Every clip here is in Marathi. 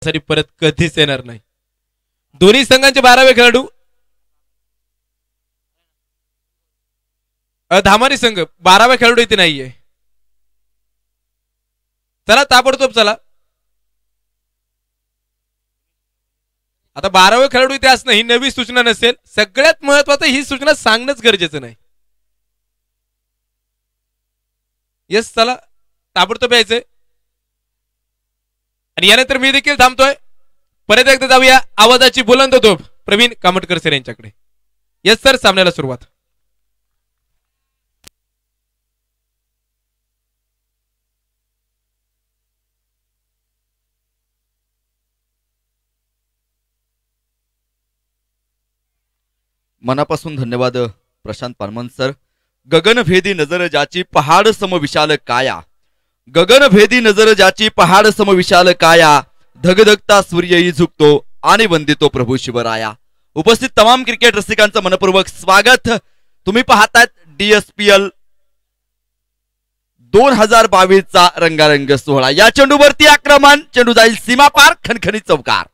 साठी परत कधीच येणार नाही। दोन्ही संघांचे 12वे खेळाडू धामारी संघ 12वा खेळाडू इथे नाहीये। चला ताबडतोब चला। आता 12वे खेळाडू इथे असणं ही नवी सूचना नसेल, सगळ्यात महत्त्वाचं ही सूचना सांगणंच गरजेचं नाही। यस चला ताबडतोब यायचंय। आणि यानंतर मी देखील थांबतोय। परत एकदा जाऊया आवाजाची बुलंद तोप प्रवीण कामटकर सर यांच्याकडे। यस सर सामन्याला सुरुवात। मनापासून धन्यवाद प्रशांत पारमन सर। गगनभेदी नजर ज्याची पहाड सम विशाल काया, गगनभेदी नजर ज्याची पहाड सम विशाल काया, धगधगता सूर्यही झुकतो आणि वंदितो प्रभू शिवराया। उपस्थित तमाम क्रिकेट रसिकांचं मनपूर्वक स्वागत। तुम्ही पाहताय DSPL 2022 चा रंगारंग सोहळा। या चेंडूवरती आक्रमण, चेंडू जाईल सीमा पार, खणखणीत चौकार।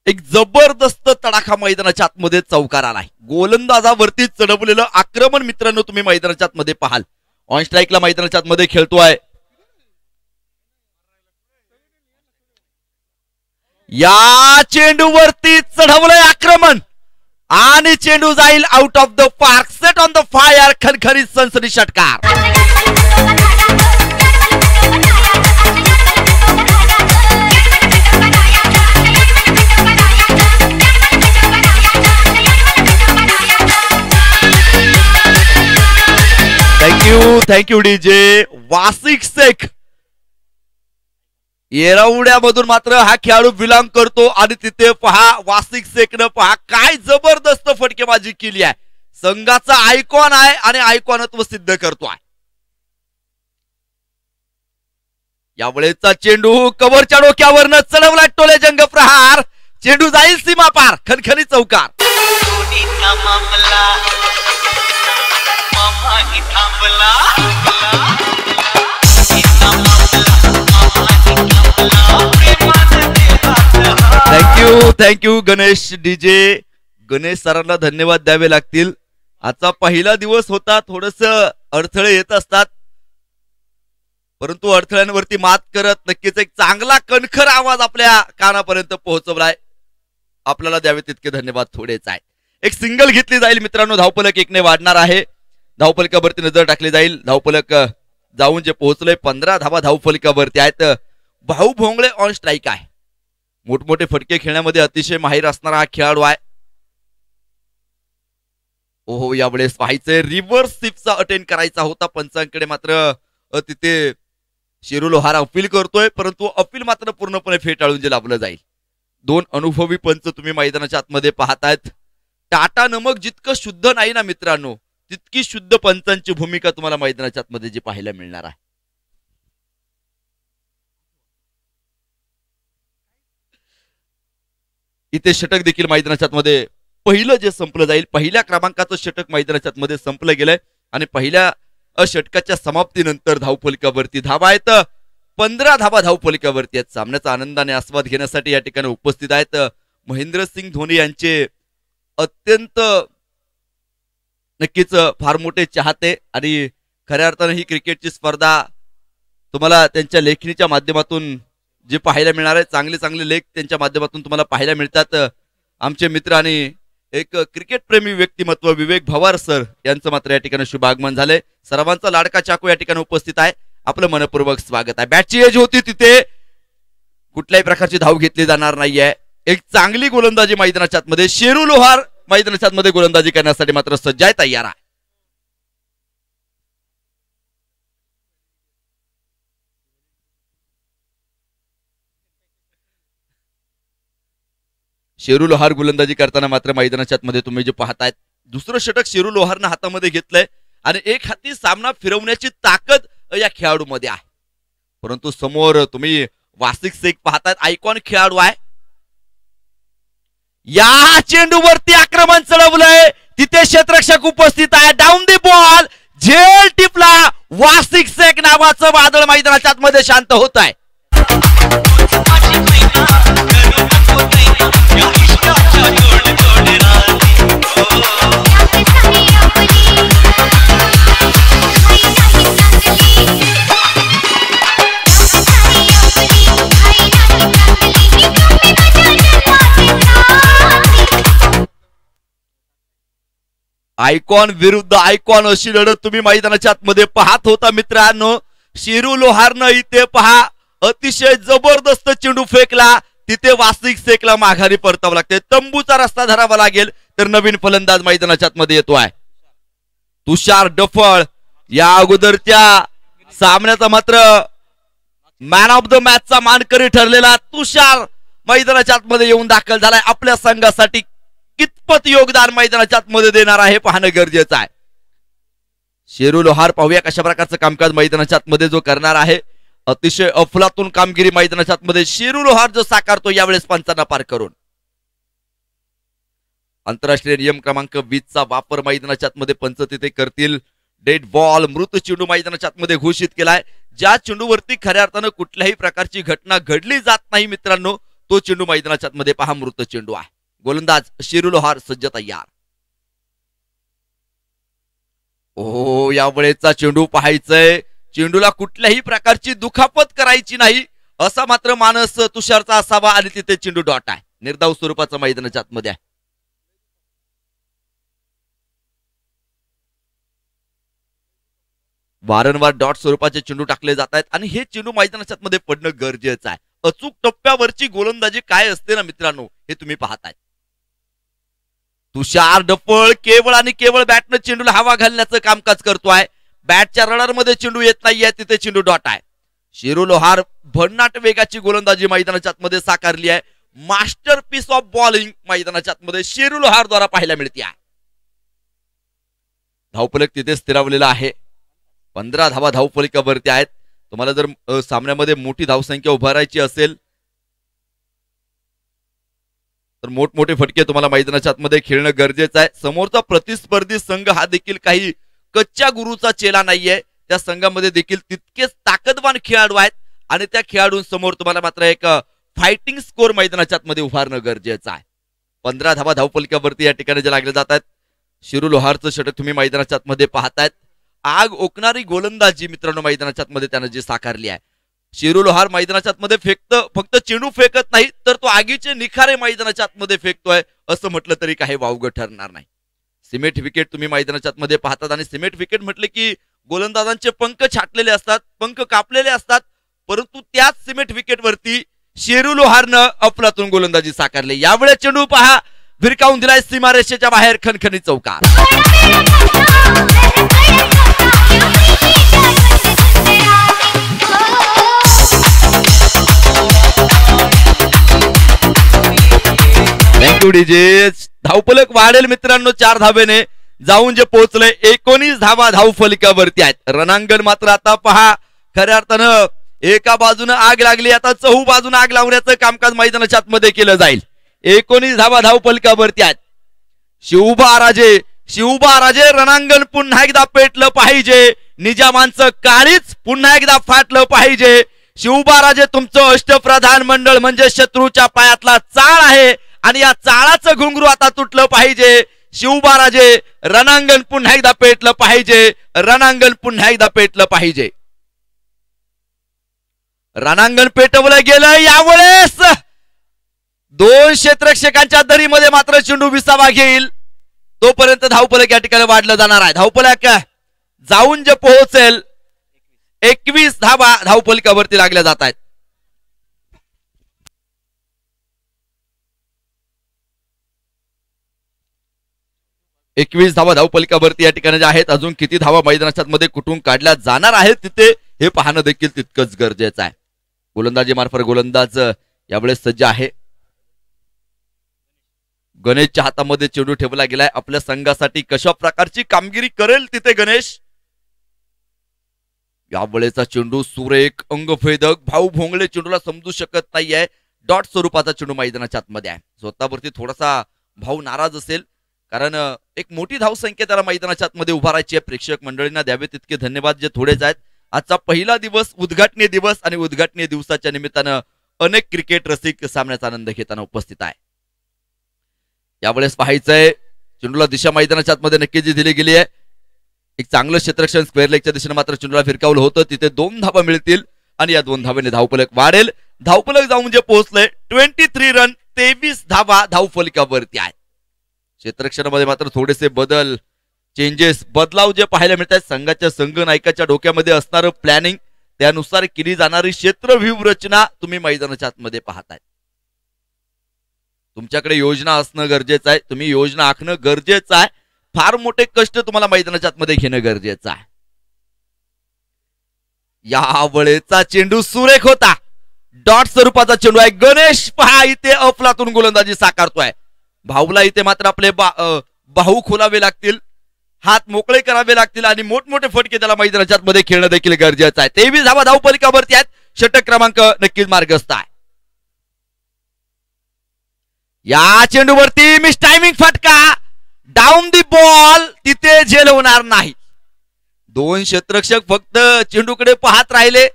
एक जबरदस्त तडाखा मैदानाच्या आतमध्ये चौकार आलाय। गोलंदाजावरती चढवलेलं आक्रमण मित्रांनो तुम्ही मैदानाच्या आतमध्ये पाहाल। ऑन स्ट्राईकला मैदानाच्या आतमध्ये खेळतोय। या चेंडूवरती चढवलंय आक्रमण आणि चेंडू जाईल out of the park. Set on the fire, खणखणीत सनसनी षटकार। Thank you DJ Wasiq Shaikh. येरवड्यामधून मात्र हा खेळाडू बिलॉंग करतो आणि तिथे पहा वासिक शेखनं पहा काय जबरदस्त फटकेबाजी केली आहे। संघाचा आयकॉन आहे आणि आयकॉनत्व सिद्ध करतोय। यावेळेचा चेंडू कव्हरच्या डोक्यावरनं चढवला टोले जंग प्रहार, चेंडू जाईल सीमा पार, खणखणी चौकार। Thank you Ganesh DJ. गणेश सरांना धन्यवाद द्यावे लागतील। आजचा पहिला दिवस होता, थोडस अडथळे येत असतात, परंतु अडथळ्यांवरती मात करत नक्कीच एक चांगला कणखर आवाज आपल्या कानापर्यंत पोहोचवलाय। आपल्याला द्यावे तितके धन्यवाद थोडेच आहे। एक सिंगल घेतली जाईल मित्रांनो, धावफलक 1 ने वाढणार आहे। धावफलकावरती नजर टाकली जाईल। धावफलक जाऊन जे पोहोचले 15 धावा धावफलकावरती आहेत। भाऊ भोंगळे ऑन स्ट्राईक आहे। मोठमोठे फटके खेळण्यामध्ये अतिशय माहिर असणारा हा खेळाडू आहे। ओहो यावेळेस पाहायचंय रिव्हर्स स्वीपचा अटेंड करायचा होता पंचांकडे, मात्र तिथे शिरू लोहार अपील करतोय, परंतु अपील मात्र पूर्णपणे फेटाळून जे लावलं जाईल। 2 अनुभवी पंच तुम्ही मैदानाच्या आतमध्ये पाहतायत। टाटा नमक जितकं शुद्ध नाही ना मित्रांनो, तितकी शुद्ध पंचांची भूमिका तुम्हाला मैदानाच्या आतमध्ये जी पाहायला मिळणार आहे। इथे षटक देखील मैदानाच्या आतमध्ये पहिलं जे संपलं जाईल, पहिल्या क्रमांकाचं षटक मैदानाच्या आतमध्ये संपलं गेलंय आणि पहिल्या षटकाच्या समाप्तीनंतर धावफलकावरती धावा आहेत। 15 धावा धावफलकावरती आहेत। सामन्याचा आनंदाने आस्वाद घेण्यासाठी या ठिकाणी उपस्थित आहेत महेंद्रसिंग धोनी यांचे अत्यंत नक्कीच फार मोठे चाहते आणि खऱ्या अर्थाने ही क्रिकेटची स्पर्धा तुम्हाला त्यांच्या लेखणीच्या माध्यमातून जे पाहायला मिळणार आहे, चांगले चांगले लेख त्यांच्या माध्यमातून तुम्हाला पाहायला मिळतात। आमचे मित्र आणि एक क्रिकेट प्रेमी व्यक्तिमत्व विवेक भवार सर यांचं मात्र या ठिकाणी शुभ आगमन झाले। सर्वांचा लाडका चाकू या ठिकाणी उपस्थित आहे। आपलं मनपूर्वक स्वागत आहे। बॅटची एज होती तिथे कुठल्याही प्रकारची धाव घेतली जाणार नाहीये। एक चांगली गोलंदाजी मैदानाच्या आतमध्ये शेरू लोहार मैदानाच्या आतमध्ये गोलंदाजी करण्यासाठी मात्र सज्ज आहे, तयार आहे। शेरू लोहार गोलंदाजी करताना मात्र मैदानाच्या आतमध्ये तुम्ही जे पाहतायत दुसरं षटक शेरू लोहारनं हातामध्ये घेतलंय आणि एक हाती सामना फिरवण्याची ताकद या खेळाडूमध्ये आहे। परंतु समोर तुम्ही वासिक शेख पाहतायत, आयकॉन खेळाडू आहे। या चेंडूवरती आक्रमण चढवलंय, तिथे क्षेत्ररक्षक उपस्थित आहे. डाऊन दी बॉल, झेल टिपला, वासिक शेख नावाचं वादळ मैदानाच्या आतमध्ये शांत होत आहे. आयकॉन विरुद्ध आयकॉन अशी लढत तुम्ही मैदानाच्या आतमध्ये पाहत होता मित्रांनो. शिरू लोहारनं इथे पहा अतिशय जबरदस्त चेंडू फेकला, तिथे वासिक शेखला माघारी परतावं लागते. तंबूचा रस्ता धरावा लागेल तर नवीन फलंदाज मैदानाच्या आतमध्ये येतो आहे तुषार डफळ. या अगोदरच्या सामन्याचा मात्र मॅन ऑफ द मॅचचा मानकरी ठरलेला तुषार मैदानाच्या आतमध्ये येऊन दाखल झालाय. आपल्या संघासाठी कितपत योगदान मैदानाच्या आतमध्ये देणार आहे पाहणं गरजेचं आहे. शेरू लोहार पाहूया कशा प्रकारचं कामकाज मैदानाच्या आतमध्ये जो करणार आहे. अतिशय अफलातून कामगिरी मैदानाच्या आतमध्ये शेरू लोहार जो साकारतो यावेळेस पंचांना पार करून. आंतरराष्ट्रीय नियम क्रमांक 20 चा वापर मैदानाच्या आतमध्ये पंच तिथे करतील. डेड बॉल मृत चेंडू मैदानाच्या आतमध्ये घोषित केलाय. ज्या चेंडूवरती खऱ्या अर्थानं कुठल्याही प्रकारची घटना घडली जात नाही मित्रांनो, तो चेंडू मैदानाच्या आतमध्ये पहा मृत चेंडू आहे. गोलंदाज शेरू लोहार सज्ज तयार. ओ यावेळेचा चेंडू पाहायचंय. चेंडूला कुठल्याही प्रकारची दुखापत करायची नाही असा मात्र मानस तुषारचा असावा आणि तिथे चेंडू डॉट आहे. निर्धाव स्वरूपाचा मैदानाच्या आतमध्ये आहे. वारंवार डॉट स्वरूपाचे चेंडू टाकले जात आहेत आणि हे चेंडू मैदानाच्या आतमध्ये पडणं गरजेचं आहे. अचूक टप्प्यावरची गोलंदाजी काय असते ना मित्रांनो, हे तुम्ही पाहताय. तुषार डफळ केवळ आणि केवळ बॅटनं चेंडूला हवा घालण्याचं कामकाज करतोय. बॅटच्या रडार मध्ये चेंडू येत नाहीये, तिथे चेंडू डॉट आहे. शेरू लोहार भन्नाट वेगाची गोलंदाजी मैदानाच्या आतमध्ये साकारली आहे. मास्टरपीस ऑफ बॉलिंग मैदानाच्या आतमध्ये शेरू लोहार द्वारा पाहायला मिळते आहे. धावफलक तिथे स्थिरावलेला आहे. 15 धावा धावफलकावरती आहेत. तुम्हाला जर सामन्यामध्ये मोठी धावसंख्या उभारायची असेल तर मोठमोठे फटके तुम्हाला मैदानाच्या आतमध्ये खेळणं गरजेचं आहे. समोरचा प्रतिस्पर्धी संघ हा देखील काही कच्च्या गुरुचा चेला नाहीये. त्या संघामध्ये देखील तितकेच ताकदवान खेळाडू आहेत आणि त्या खेळाडूंसमोर तुम्हाला मात्र एक फायटिंग स्कोर मैदानाच्या आतमध्ये उभारणं गरजेचं आहे. 15 धावा धावफलकावरती या ठिकाणी जे लागले जात आहेत. शेरू लोहारचं षटक तुम्ही मैदानाच्या आतमध्ये पाहतायत. आग ओकणारी गोलंदाजी मित्रांनो मैदानाच्या आतमध्ये त्यानं जी साकारली आहे. शेरू लोहार मैदानाच्या आतमध्ये फक्त चेंडू फेकत नाही तर तो आगीचे निखारे मैदानाच्या आतमध्ये फेकतोय असं म्हटलं तरी काही वावगं ठरणार नाही. सिमेंट विकेट तुम्ही मैदानाच्या आतमध्ये पाहतात आणि सिमेंट विकेट म्हटले की गोलंदाजांचे पंख छाटलेले असतात, पंख कापलेले असतात, परंतु त्याच सिमेंट विकेटवरती शेरू लोहारनं अफलातून गोलंदाजी साकारली. यावेळेस चेंडू पहा भिरकावून दिलाय सीमारेषेच्या बाहेर खणखणीत चौकार. Thank you DJ. धावफलक वाढेल मित्रांनो 4 धावेने जाऊन जे पोहोचलंय 19 धावा धावफलकावरती आहेत. रणांगण मात्र आता पहा खऱ्या अर्थानं एका बाजूनं आग लागली, आता चहू बाजूनं आग लावण्याचं कामकाज मैदानाच्या आतमध्ये केलं जाईल. 19 धावा धावफलकावरती आहेत. शिवबा राजे रणांगण पुन्हा एकदा पेटलं पाहिजे. निजामांचं काळीच पुन्हा एकदा फाटलं पाहिजे. शिवबा राजे तुमचं अष्टप्रधान मंडळ म्हणजे शत्रूच्या पायातला चाळ आहे आणि या चाळाचं घुंगरू आता तुटलं पाहिजे. शिवबा राजे रणांगण पुन्हा एकदा पेटलं पाहिजे. रणांगण पुन्हा एकदा पेटलं पाहिजे. रणांगण पेटवलं गेलं. यावेळेस 2 क्षेत्ररक्षकांच्या दरीमध्ये मात्र चेंडू विसावा घेईल. तोपर्यंत धावफलक या ठिकाणी वाढलं जाणार आहे. धावफलक जाऊन जे पोहोचेल 21 धावा धावफलकावरती लागल्या जात आहेत. एकवीस धावा धावफलकावरती या ठिकाणी जे आहेत. अजून किती धावा मैदानाच्या मध्ये कुठून काढल्या जाणार आहेत तिथे हे पाहणं देखील तितकंच गरजेचं आहे. गोलंदाजी मार्फत गोलंदाज यावेळेस सज्ज आहे. गणेशच्या हातामध्ये चेंडू ठेवला गेलाय. आपल्या संघासाठी कशा प्रकारची कामगिरी करेल तिथे गणेश. यावेळेचा चेंडू सुरेख अंगभेदक भाऊ भोंगळे चेंडूला समजू शकत नाहीये. डॉट स्वरूपाचा चेंडू मैदानाच्या आतमध्ये आहे. स्वतःवरती थोडासा भाऊ नाराज असेल, कारण एक मोठी धावसंख्या त्याला मैदानाच्या आतमध्ये उभारायची आहे. प्रेक्षक मंडळींना द्यावे तितके धन्यवाद जे थोडेच आहेत. आजचा पहिला दिवस उद्घाटनीय दिवस आणि उद्घाटनीय दिवसाच्या निमित्तानं अनेक क्रिकेट रसिक सामन्याचा आनंद घेताना उपस्थित आहे. यावेळेस पाहायचंय चेंडूला दिशा मैदानाच्या आतमध्ये नक्की जी दिली गेली आहे. एक चांगलं क्षेत्ररक्षण स्क्वेअर लेगच्या दिशेने मात्र चेंडूला फिरकावलं होतं. तिथे 2 धावा मिळतील आणि या 2 धावेने धावफलक वाढेल. धावफलक जाऊन जे पोहोचलंय 23 रन 23 धावा धावफलकावरती आहे. क्षेत्ररक्षणामध्ये मात्र थोडेसे बदल चेंजेस बदलाव जे पाहायला मिळत आहेत. संघाच्या संघ नायकाच्या डोक्यामध्ये असणारं प्लॅनिंग त्यानुसार केली जाणारी क्षेत्र व्यूहरचना तुम्ही मैदानाच्या आतमध्ये पाहताय. तुमच्याकडे योजना असणं गरजेचं आहे. तुम्ही योजना आखणं गरजेचं आहे. फार मोठे कष्ट तुम्हाला मैदानाच्या आतमध्ये घेणं गरजेचं आहे. यावेळेचा चेंडू सुरेख होता. डॉट स्वरूपाचा चेंडू आहे. गणेश पहा इथे अफलातून गोलंदाजी साकारतोय. भाऊला इथे मात्र आपले बाहू खोलावे लागतील, हात मोकळे करावे लागतील आणि मोठमोठे फटके त्याला मैदानाच्या आतमध्ये खेळणं देखील गरजेचं आहे. 23 धावा धावफलकावरती आहेत. षटक क्रमांक नक्कीच मार्गस्थ आहे. या चेंडूवरती मिस टायमिंग फटका, डाऊन दी बॉल, तिथे झेल होणार नाही. 2 क्षेत्ररक्षक फक्त चेंडूकडे पाहत राहिले.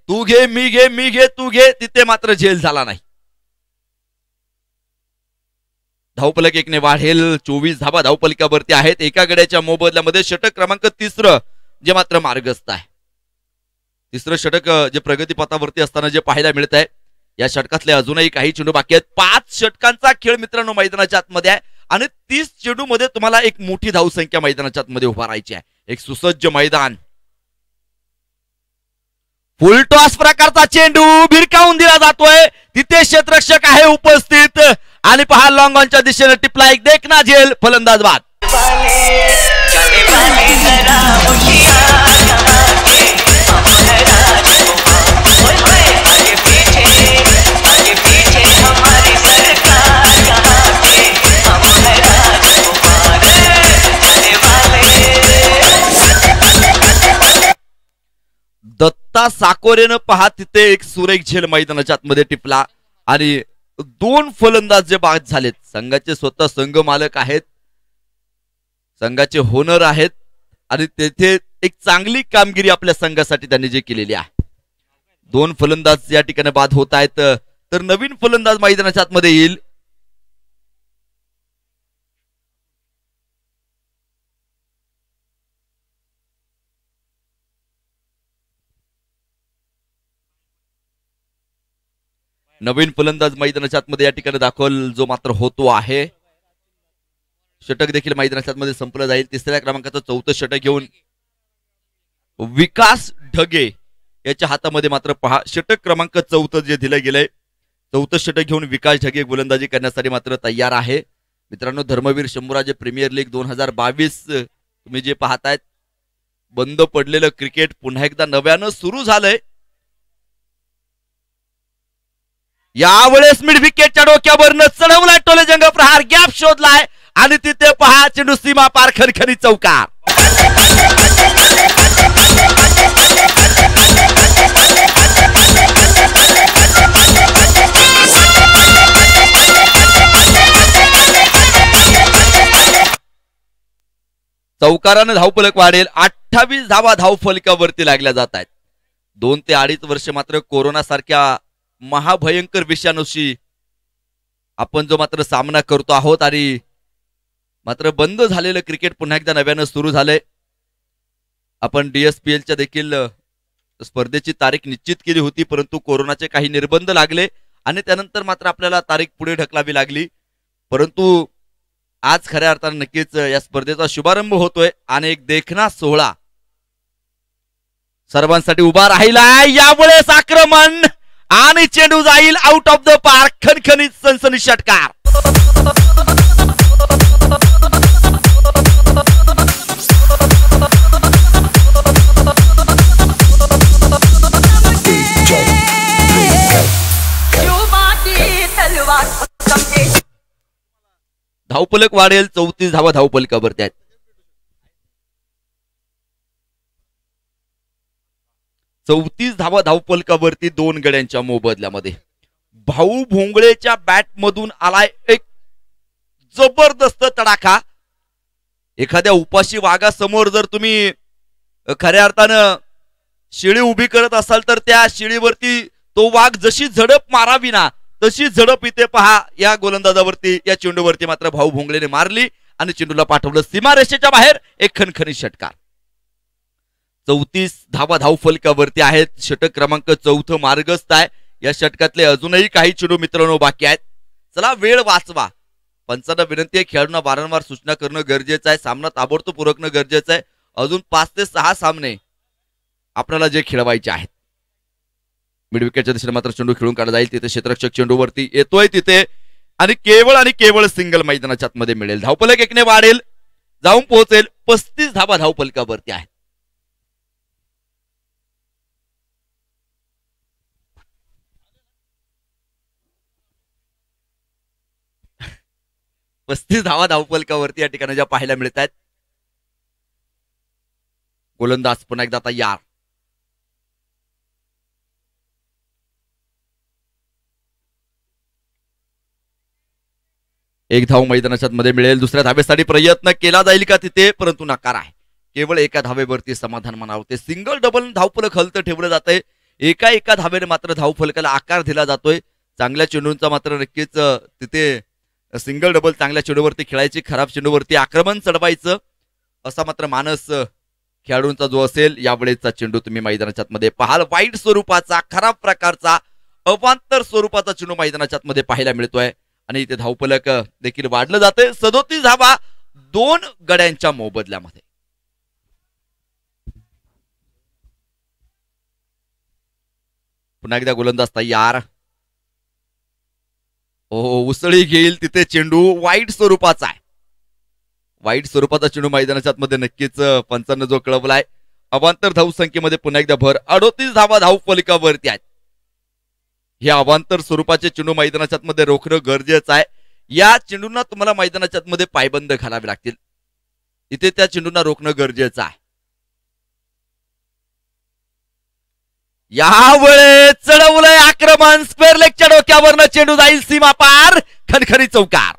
तू घे मी घे, मी घे तू घे, तिथे मात्र झेल झाला नाही. धावफलक 1 ने वाढेल. 24 धावा धावफलकावरती आहेत. एका गड्याच्या मोबदल्यामध्ये षटक क्रमांक 3 जे मात्र मार्गस्थ आहे. 3रं षटक जे प्रगतीपथावरती असताना जे पाहायला मिळत आहे. या षटकातले अजूनही काही चेंडू बाकी आहेत. 5 षटकांचा खेळ मित्रांनो मैदानाच्या आतमध्ये आहे आणि 30 चेंडू मध्ये तुम्हाला एक मोठी धावसंख्या मैदानाच्या आतमध्ये उभारायची आहे. एक सुसज्ज मैदान. फुल टॉस प्रकारचा चेंडू भिरकावून दिला जातोय. तिथे क्षेत्ररक्षक आहे उपस्थित आणि पहा लॉंग ऑनच्या दिशेने टिपला एक देखना झेल. फलंदाज बाद. दत्ता साकोरेनं पहा तिथे एक सुरेख झेल मैदानाच्या आतमध्ये टिपला आणि 2 फलंदाज जे बाद झालेत. संघाचे स्वतः संघ मालक आहेत, संघाचे होनर आहेत आणि तेथे एक चांगली कामगिरी आपल्या संघासाठी त्यांनी जे केलेली आहे. 2 फलंदाज या ठिकाणी बाद होत आहेत. तर नवीन फलंदाज मैदानाच्या आतमध्ये येईल. नवीन फलंदाज मैदानाच्या आतमध्ये या ठिकाणी दाखल जो मात्र होतो आहे. षटक देखील मैदानाच्या आतमध्ये संपलं जाईल. 3ऱ्या क्रमांकाचं 4थं षटक घेऊन विकास ढगे याच्या हातामध्ये मात्र पहा षटक क्रमांक 4 जे दिलं गेलंय. 4थं षटक घेऊन विकास ढगे गोलंदाजी करण्यासाठी मात्र तयार आहे. मित्रांनो धर्मवीर शंभूराजे प्रीमियर लीग 2022 तुम्ही जे पाहतायत. बंद पडलेलं क्रिकेट पुन्हा एकदा नव्यानं सुरू झालंय. यावेळेस मिड विकेटच्या डोक्यावरनं चढवलाय टोलेजंग प्रहार, गॅप शोधलाय आणि तिथे पहा चेंडू सीमा पार खणखणीत चौकार. चौकारानं धावफलक वाढेल. 28 धावा धावफलकावरती लागल्या जात आहेत. 2 ते 2.5 वर्ष मात्र कोरोना सारख्या महाभयंकर विषाणूशी आपण जो मात्र सामना करतो आहोत आणि मात्र बंद झालेलं क्रिकेट पुन्हा एकदा नव्यानं सुरू झालंय. आपण DSPLच्या देखील स्पर्धेची तारीख निश्चित केली होती, परंतु कोरोनाचे काही निर्बंध लागले आणि त्यानंतर मात्र आपल्याला तारीख पुढे ढकलावी लागली. परंतु आज खऱ्या अर्थाने नक्कीच या स्पर्धेचा शुभारंभ होतोय आणि एक देखना सोहळा सर्वांसाठी उभा राहिलाय. यावेळेस आक्रमण आणि चेंडू जाईल आउट ऑफ द पार्क. खणखणीत सनसनी षटकार. धावफलक वाढेल. 34 धावा धावफलकावरती आहेत. 34 धावा धावफलकावरती 2 गड्यांच्या मोबदल्यामध्ये. भाऊ भोंगळेच्या बॅट मधून आलाय एक जबरदस्त तडाखा. एखाद्या उपाशी वाघासमोर जर तुम्ही खऱ्या अर्थानं शिडी उभी करत असाल तर त्या शिडीवरती तो वाघ जशी झडप मारावी ना तशी झडप इथे पहा या गोलंदाजावरती, या चेंडूवरती मात्र भाऊ भोंगलेने मारली आणि चेंडूला पाठवलं सीमारेषेच्या बाहेर. एक खणखणीत षटकार. 34 धावा धावफलकावरती आहेत. षटक क्रमांक 4 मार्गस्थ आहे. या षटकातले अजूनही काही चेंडू मित्रांनो बाकी आहेत. चला वेळ वाचवा. पंचांना विनंती आहे, खेळाडूंना वारंवार सूचना करणं गरजेचं आहे. सामना ताबडतोब उरकणं गरजेचं आहे. अजून 5 ते 6 सामने आपल्याला जे खेळवायचे आहेत. मिड विकेटच्या दिशेने मात्र चेंडू खेळून काढला जाईल. तिथे क्षेत्ररक्षक चेंडूवरती येतोय तिथे आणि केवळ सिंगल मैदानाच्या आतमध्ये मिळेल. धावफलक एकने वाढेल, जाऊन पोहोचेल. 35 धावा धावफलकावरती आहेत. धावा धावफलकावरती या ठिकाणी ज्या पाहायला मिळत आहेत. गोलंदाज पुन्हा एकदा तयार. एक धाव मैदानाच्या मध्ये मिळेल. दुसऱ्या धावेसाठी प्रयत्न केला जाईल का तिथे, परंतु नकार आहे. केवळ एका धावेवरती समाधान मानावते. सिंगल डबल धावफलक हलतं ठेवलं जातंय. एका धावेने मात्र धावफलकाला आकार दिला जातोय. चांगल्या चेंडूंचा मात्र नक्कीच तिथे सिंगल डबल चांगल्या चेंडूवरती खेळायची, खराब चेंडूवरती आक्रमण चढवायचं असा मात्र मानस खेळाडूंचा जो असेल. यावेळेचा चेंडू तुम्ही मैदानाच्या मध्ये पाहाल. वाईट स्वरूपाचा, खराब प्रकारचा, अवांतर स्वरूपाचा चेंडू मैदानाच्या मध्ये पाहायला मिळतोय आणि इथे धावफलक देखील वाढलं जाते. 37 धावा 2 गड्यांच्या मोबदल्यामध्ये. पुन्हा एकदा गोलंदाज तयार. उसळी घेईल तिथे चेंडू. वाईट स्वरूपाचा आहे. वाईट स्वरूपाचा चेंडू मैदानाच्या मध्ये नक्कीच पंचांना जो कळवलाय. अवांतर धाव संख्येमध्ये पुन्हा एकदा भर. 38 धावा धावफलकावरती आहेत. हे अवांतर स्वरूपाचे चेंडू मैदानाच्या मध्ये रोखणं गरजेचं आहे. या चेंडूंना तुम्हाला मैदानाच्या मध्ये पायबंद घालावे लागतील. इथे त्या चेंडूंना रोखणं गरजेचं आहे. यावेळेस चढवलंय आक्रमण. स्क्वेअर लेगच्या डोक्यावरनं चेंडू जाईल सीमा पार. खणखणी चौकार.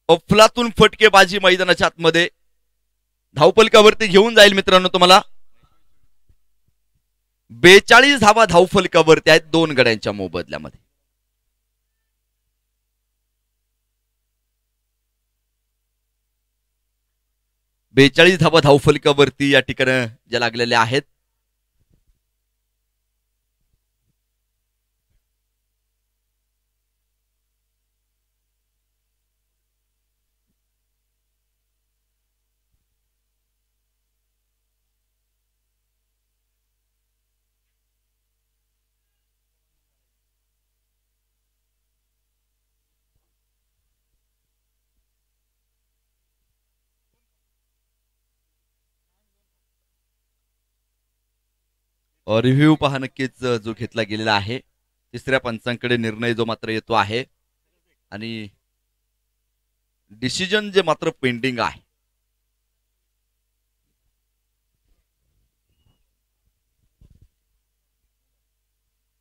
अफलातून फटकेबाजी मैदानाच्या आतमध्ये धावफलकावरती घेऊन जाईल मित्रांनो तुम्हाला. 42 धावा धावफलकावरती आहेत 2 गड्यांच्या मोबदल्यामध्ये. बेचाळीस धावा धावफलकावरती या ठिकाणी ज्या लागलेल्या आहेत. रिव्ह्यू पहा नक्कीच जो घेतला गेलेला आहे. तिसऱ्या पंचांकडे निर्णय जो मात्र येतो आहे आणि डिसिजन जे मात्र पेंडिंग आहे.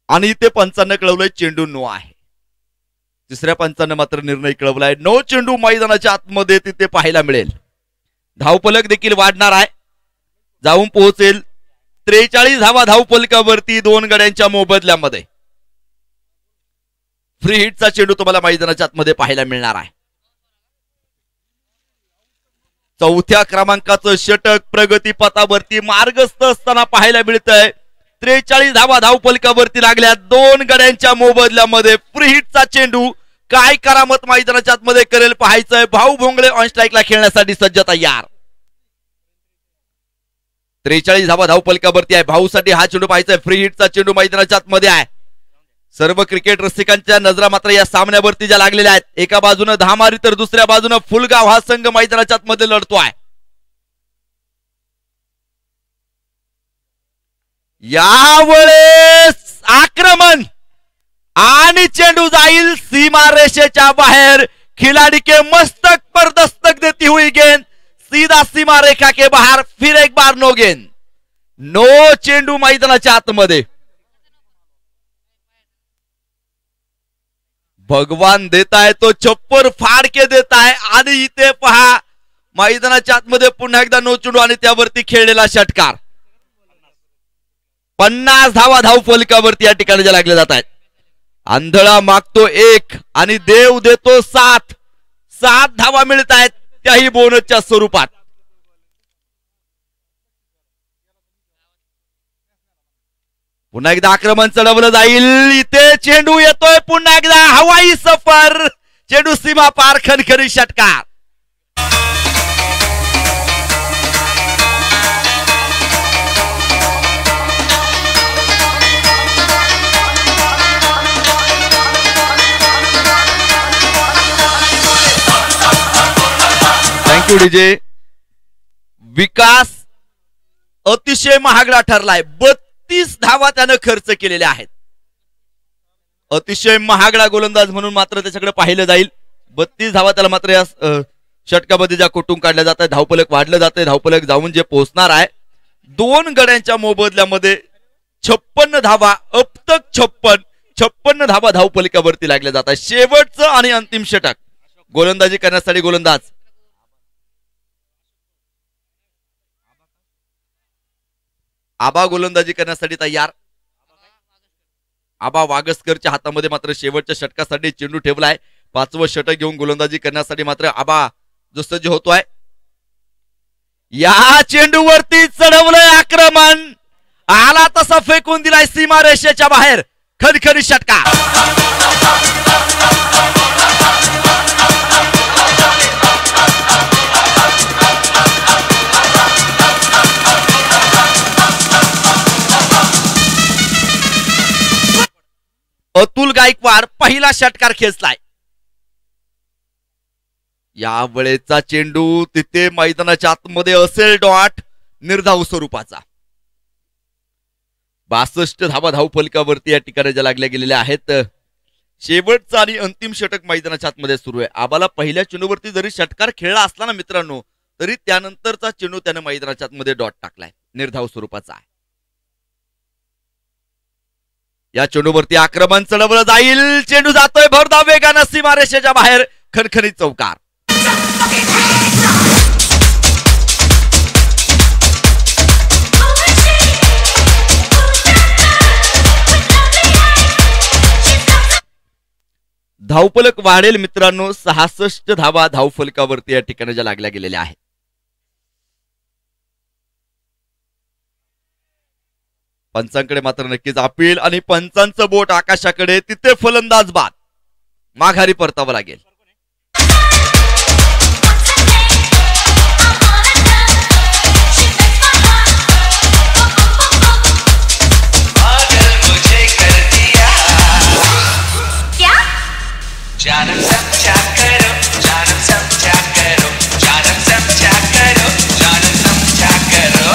आणि इथे पंचांना कळवलंय चेंडू नो आहे. तिसऱ्या पंचांना मात्र निर्णय कळवलाय नो चेंडू मैदानाच्या आतमध्ये तिथे पाहायला मिळेल. धावफलक देखील वाढणार आहे, जाऊन पोहोचेल 43 धावा धावफलकावरती 2 गड्यांच्या मोबदल्यामध्ये. फ्री हिटचा चेंडू तुम्हाला मैदानाच्या आतमध्ये पाहायला मिळणार आहे. चौथ्या क्रमांकाचं षटक प्रगतीपथावरती मार्गस्थ असताना पाहायला मिळतंय. 43 धावा धावफलकावरती लागल्या 2 गड्यांच्या मोबदल्यामध्ये. फ्री हिटचा चेंडू काय करामत मैदानाच्या आतमध्ये करेल पाहायचंय. भाऊ भोंगळे ऑन स्ट्राईकला खेळण्यासाठी सज्ज तयार. 43 धावा धावफलकावरती आहे. भाऊसाठी हा चेंडू पाहायचा. फ्री हिटचा चेंडू मैदानाच्या आतमध्ये आहे. सर्व क्रिकेट रसिकांच्या नजरा मात्र या सामन्यावरती ज्या लागलेल्या आहेत. एका बाजूने धामारी तर दुसऱ्या बाजूने फुलगाव हा संघ मैदानाच्या आतमध्ये लढतो आहे. यावेळेस आक्रमण आणि चेंडू जाईल सीमारेषेच्या बाहेर. खिलाड़ी के मस्तक पर दस्तक देती हुई गेंद सीधा सीमा रेखा के बाहर. फिर एक बार नो गेंद, नो चेंडू मैदानाच्या आतमध्ये. भगवान देताय तो छप्पर फाड़ के देताय. आणि इथे पहा मैदानाच्या आतमध्ये पुन्हा एकदा नो चेंडू आणि त्यावरती खेळलेला षटकार. 50 धावा धाव फलकावरती या ठिकाणी ज्या लागल्या जात आहेत. आंधळा मागतो 1 आणि देव देतो 7. 7 धावा मिळत आहेत त्याही बोनसच्या स्वरूपात. पुन्हा एकदा आक्रमण चढवलं जाईल. इथे चेंडू येतोय पुन्हा एकदा हवाई सफर. चेंडू सीमा पार, खणखणी षटकार. Thank you DJ. विकास अतिशय महागडा ठरलाय. 32 धावा त्यानं खर्च केलेल्या आहेत. अतिशय महागडा गोलंदाज म्हणून मात्र त्याच्याकडे पाहिलं जाईल. 32 धावा त्याला मात्र या षटकामध्ये ज्या कोटून काढल्या जात आहे, धावफलक वाढलं जाते. धावफलक जाऊन जे पोहोचणार आहे 2 गड्यांच्या मोबदल्यामध्ये 56 धावा. अब तक 56 धावा धावफलकावरती लागल्या जात आहे. शेवटचं आणि अंतिम षटक गोलंदाजी करण्यासाठी गोलंदाज आबा गोलंदाजी करण्यासाठी तयार. आबा वागसकरच्या हातामध्ये मात्र शेवटच्या षटकासाठी चेंडू ठेवलाय. 5वं षटक घेऊन गोलंदाजी करण्यासाठी मात्र आबा जो सज्ज होतोय. या चेंडूवरती चढवलंय आक्रमण. आला तसा फेकून दिलाय सीमारेषेच्या बाहेर. खणखणी षटकार. अतुल गायकवाड पहिला षटकार खेचलाय. या वेळेचा चेंडू तिथे मैदानाच्या आतमध्ये असेल डॉट निर्धाव स्वरूपाचा. 62 धावा धाव फलकावरती या ठिकाणी ज्या लागल्या गेलेल्या आहेत. शेवटचा आणि अंतिम षटक मैदानाच्या आतमध्ये सुरू आहे. आबाला पहिल्या चेंडूवरती जरी षटकार खेळला असला ना मित्रांनो, तरी त्यानंतरचा चेंडू त्याने मैदानाच्या आतमध्ये डॉट टाकलाय. निर्धाव स्वरूपाचा आहे. या चेंडूवरती आक्रमण चढवलं जाईल. चेंडू जातोय भरधाव वेगानं सीमारेषेच्या बाहेर. खणखणीत चौकार. धावफलक वाढेल मित्रांनो. 66 धावा धावफलकावरती या ठिकाणी ज्या लागल्या गेलेल्या आहेत. पंचांकडे मात्र नक्कीच अपील आणि पंचांचं बोट आकाशाकडे. तिथे फलंदाज बाद. माघारी परतावं लागेल. जानम समझा करो, जानम समझा करो, जानम समझा करो, जानम समझा करो.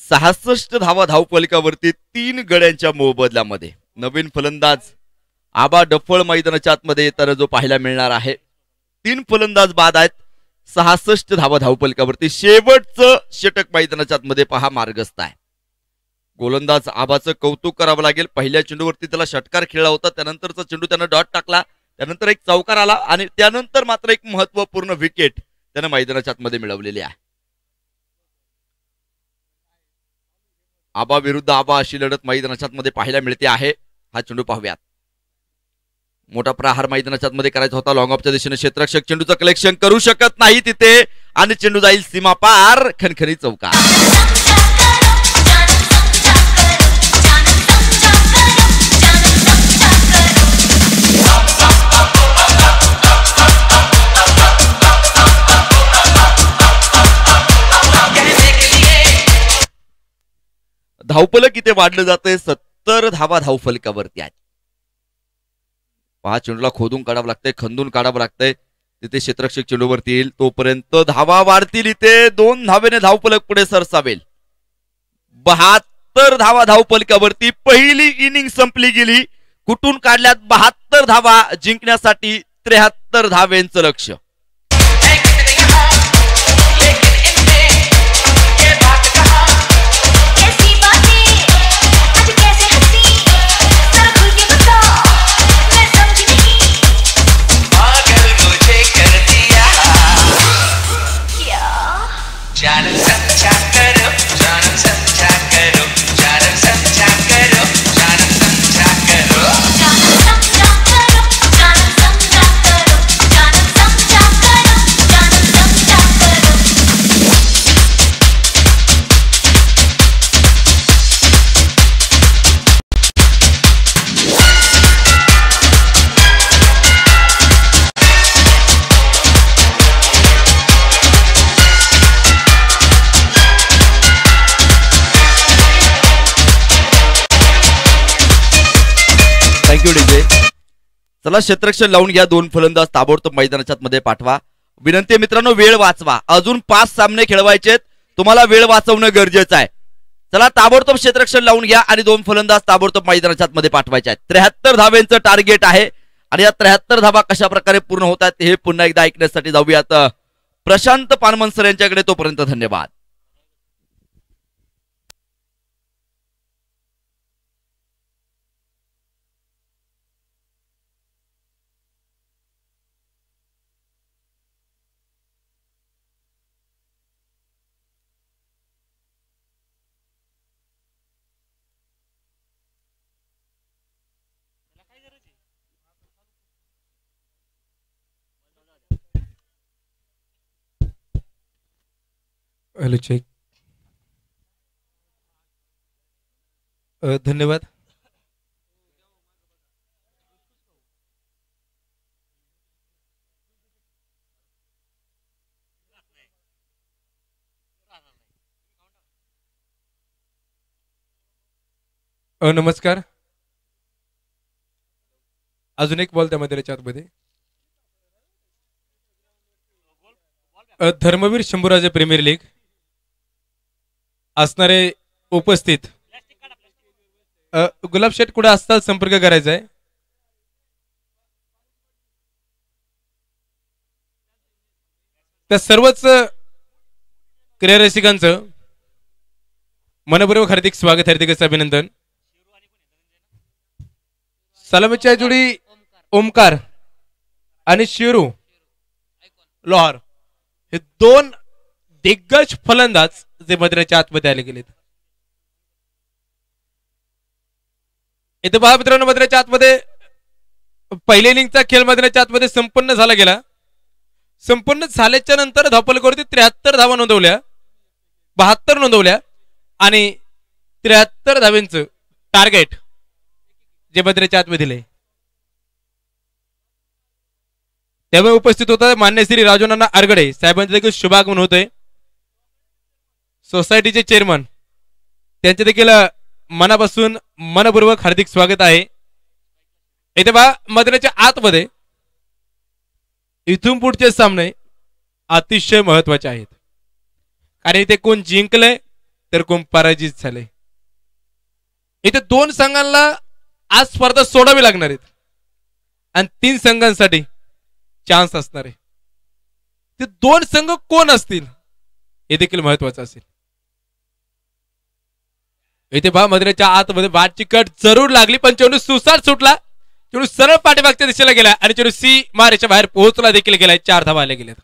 66 धावा धावफलकावरती 3 गड्यांच्या मोबदल्यामध्ये नवीन फलंदाज आबा डफळ मैदानाच्या आतमध्ये येताना जो पाहायला मिळणार आहे. 3 फलंदाज बाद आहेत. 66 धावा धावफलकावरती शेवटचं षटक मैदानाच्या आतमध्ये पहा मार्गस्थ आहे. गोलंदाज आबाचं कौतुक करावं लागेल. पहिल्या चेंडूवरती त्याला षटकार खेळला होता, त्यानंतरचा चेंडू त्यानं डॉट टाकला, त्यानंतर एक चौकार आला आणि त्यानंतर मात्र एक महत्वपूर्ण विकेट त्यानं मैदानाच्या आतमध्ये मिळवलेली आहे. आबा विरुद्ध आबा अशी लढत मैदानाच्या आतमध्ये पाहायला मिळते आहे. हा चेंडू पाहूयात. मोठा प्रहार मैदानाच्या आतमध्ये करायचा होता. लॉंग ऑफच्या दिशेने क्षेत्ररक्षक चेंडूचं कलेक्शन करू शकत नाही तिथे आणि चेंडू जाईल सीमा पार. खणखणी चौकार. धावफलक इथे वाढलं जाते. 70 धावा धावफलकावरती आहेत. 5 चेंडूला खोदून काढावं लागतंय, खंदून काढावं लागतंय. तिथे क्षेत्ररक्षक चेंडूवरती येईल तोपर्यंत धावा वाढतील. इथे 2 धावेने धावफलक पुढे सरसावेल. 72 धावा धावपलकावरती पहिली इनिंग संपली गेली. कुठून काढल्यात 72 धावा जिंकण्यासाठी 73 धाव्यांचं लक्ष्य. जानम समझा करो, जानम समझा करो, जानम समझा करो, जानम समझा करो, जानम समझा करो, जानम समझा करो, जानम समझा करो, जानम समझा करो. Thank you DJ. चला क्षेत्ररक्षण लावून घ्या. 2 फलंदाज ताबडतोब मैदानाच्या मध्ये पाठवा. विनंती आहे मित्रांनो, वेळ वाचवा. अजून 5 सामने खेळवायचेत. तुम्हाला वेळ वाचवणं गरजेचं आहे. चला ताबडतोब क्षेत्ररक्षण लावून घ्या आणि 2 फलंदाज ताबडतोब मैदानाच्या मध्ये पाठवायचे आहेत. 73 धाव्यांचं टार्गेट आहे आणि या 73 धावा कशा प्रकारे पूर्ण होतात हे पुन्हा एकदा ऐकण्यासाठी जाऊयात प्रशांत पानमन सर यांच्याकडे. तोपर्यंत धन्यवाद. Hello check. धन्यवाद. नमस्कार. अजून एक बॉल त्यामध्ये आतमध्ये. धर्मवीर शंभूराजे प्रीमियर लीग असणारे उपस्थित गुलाब शेठ कुठे असतात संपर्क करायचा आहे. त्या सर्वच क्रीडा रसिकांचं मनपूर्वक हार्दिक स्वागत, हार्दिक असं अभिनंदन. सलामीच्या जोडी ओमकार आणि शिरू लोहार हे 2 दिग्गज फलंदाज जे मैदानाच्या आतमध्ये आले गेलेत. इथे पहा मित्रांनो, मैदानाच्या आतमध्ये पहिल्या इनिंगचा खेळ मैदानाच्या आतमध्ये संपन्न झाला गेला. संपन्न झाल्याच्या नंतर धावपलकावरती 73 धावा नोंदवल्या, 72 नोंदवल्या आणि 73 धाव्यांचं टार्गेट जे मैदानाच्या आतमध्ये दिले. त्यामुळे उपस्थित होता मान्य श्री राजूनाना आरगडे साहेबांचे देखील शुभागमन होते. सोसायटीचे चेअरमन त्यांचे देखील मनापासून मनपूर्वक हार्दिक स्वागत आहे. इथे बा मैदानाच्या आतमध्ये इथून पुढचे सामने अतिशय महत्वाचे आहेत. कारण इथे कोण जिंकले तर कोण पराजित झाले. इथे 2 संघांना आज स्पर्धा सोडावी लागणार आहेत आणि 3 संघांसाठी चान्स असणार आहे. ते 2 संघ कोण असतील हे देखील महत्वाचं असेल. इथे पहा मैदानाच्या आतमध्ये बाटची कट जरूर लागली पण चेंडू सुसाट सुटला. चेंडू सरळ पाठीमागच्या दिशेला गेला आणि चेंडू सी मारेच्या बाहेर पोहोचला देखील गेला. 4 धावा आल्या गेल्यात.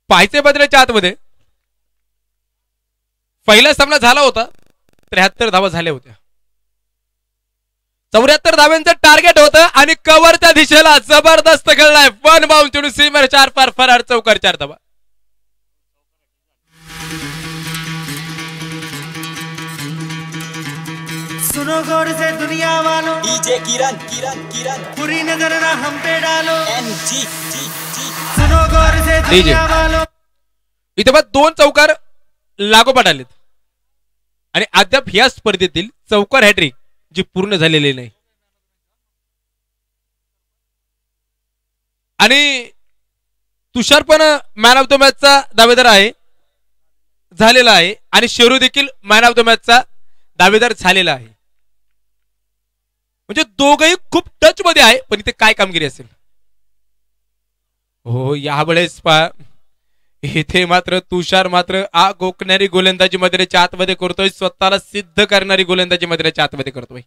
पाहायचे मैदानाच्या आतमध्ये पहिला सामना झाला होता. 73 धावा झाल्या होत्या. 74 धाव्यांचं टार्गेट होतं आणि कव्हरच्या दिशेला जबरदस्त खेळलाय. 1 बाउंड चेंडू सीमेर 4 पार फरार चौकार 4 धावा. सुनो गौर से दुनिया वालों, डीजे किरण किरण किरण बुरी नजर ना हम पे डालो. एनजी जी जी सुनो गौर से दुनिया वालों. इथे बघ 2 चौकार लागोपाठ आलेत आणि अद्याप ह्या स्पर्धेतील चौकार हॅट्रिक जी पूर्ण झालेली नाही. आणि तुषार पण मॅन ऑफ द मॅचचा दावेदार आहे झालेला आहे आणि शेरू देखील मॅन ऑफ द मॅचचा दावेदार झालेला आहे. म्हणजे दोघही खूप टच मध्ये आहे पण इथे काय कामगिरी असेल. हो यावेळेस पहा इथे मात्र तुषार मात्र आग ओकणारी गोलंदाजी मधुरेच्या आतमध्ये करतोय स्वतःला सिद्ध करणारी गोलंदाजी मधुरेच्या आतमध्ये करतोय.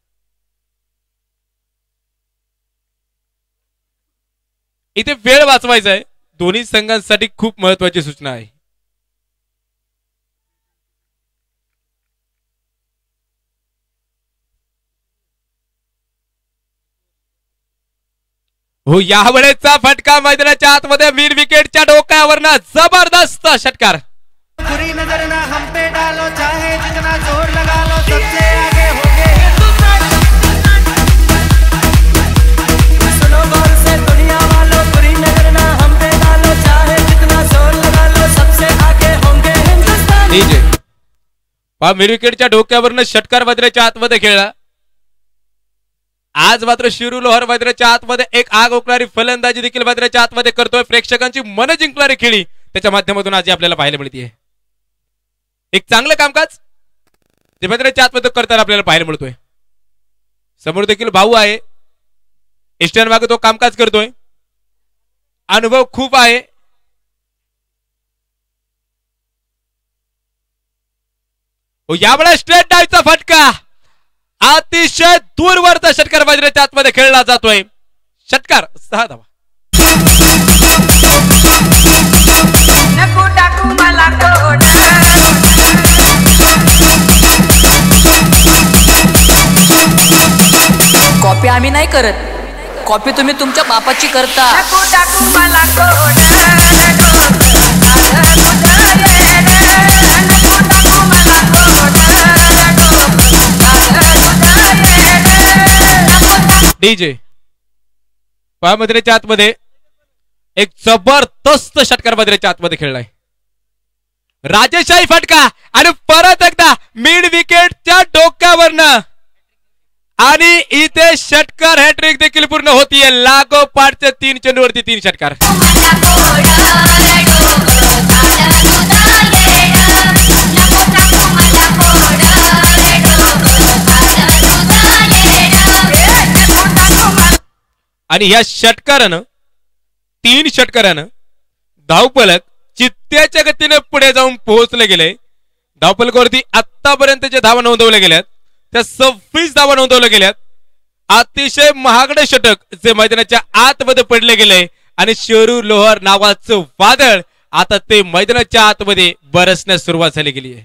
इथे वेळ वाचवायचा आहे दोन्ही संघांसाठी खूप महत्वाची सूचना आहे. हो यावेळेचा फटका मैदानाच्या आतमध्ये मीड विकेटच्या डोक्यावरनं जबरदस्त षटकार. बुरी नजर ना हम पे डालो चाहे जितना जोर लगा लो सबसे आगे होंगे सुनो गौर से दुनिया वालों बुरी नजर ना हम पे डालो चाहे जितना जोर लगा लो सबसे आगे होंगे हिंदुस्तान. डीजे पहा मीड विकेटच्या डोक्यावरनं षटकार मैदानाच्या आतमध्ये खेळला. आज मात्र शिरू लोहार मैदानाच्या आतमध्ये एक आग ओकणारी फलंदाजी देखील मैदानाच्या आतमध्ये करतोय. प्रेक्षकांची मन जिंकणारी खेळी त्याच्या माध्यमातून आज आपल्याला पाहायला मिळते. एक चांगलं कामकाज ते मैदानाच्या आतमध्ये करताना आपल्याला पाहायला मिळतोय. समोर देखील भाऊ आहे एस्टर्न मागे तो कामकाज करतोय. अनुभव खूप आहे. यावेळेस स्ट्रेट डायचा फटका अतिशय दूरवरचा षटकार मैदानाच्या आतमध्ये खेळला जातोय. षटकार 6 धावा. नको टाकू मला कोड कॉपी आम्ही नाही करत कॉपी तुम्ही तुमच्या बापाची करता. नको टाकू मला कोड डीजे पहा मैदानाच्या आतमध्ये एक जबरदस्त षटकार मैदानाच्या आतमध्ये खेळलाय. राजेशाही फटका आणि परत एकदा मिड विकेटच्या डोक्यावरनं आणि इथे षटकार हॅट्रिक देखील पूर्ण होतीये. लागोपाठच्या 3 चेंडूवरती 3 षटकार. आणि या षटकारानं 3 षटकारानं धावफलक चित्त्याच्या गतीने पुढे जाऊन पोहोचले गेले. धावफलकावरती आतापर्यंत जे धावा नोंदवल्या गेल्यात त्या 26 धावा नोंदवल्या गेल्यात. अतिशय महागडे षटक जे मैदानाच्या आतमध्ये पडले गेले आणि शेरू लोहार नावाचं वादळ आता ते मैदानाच्या आतमध्ये बरसण्यास सुरुवात झाली गेली आहे.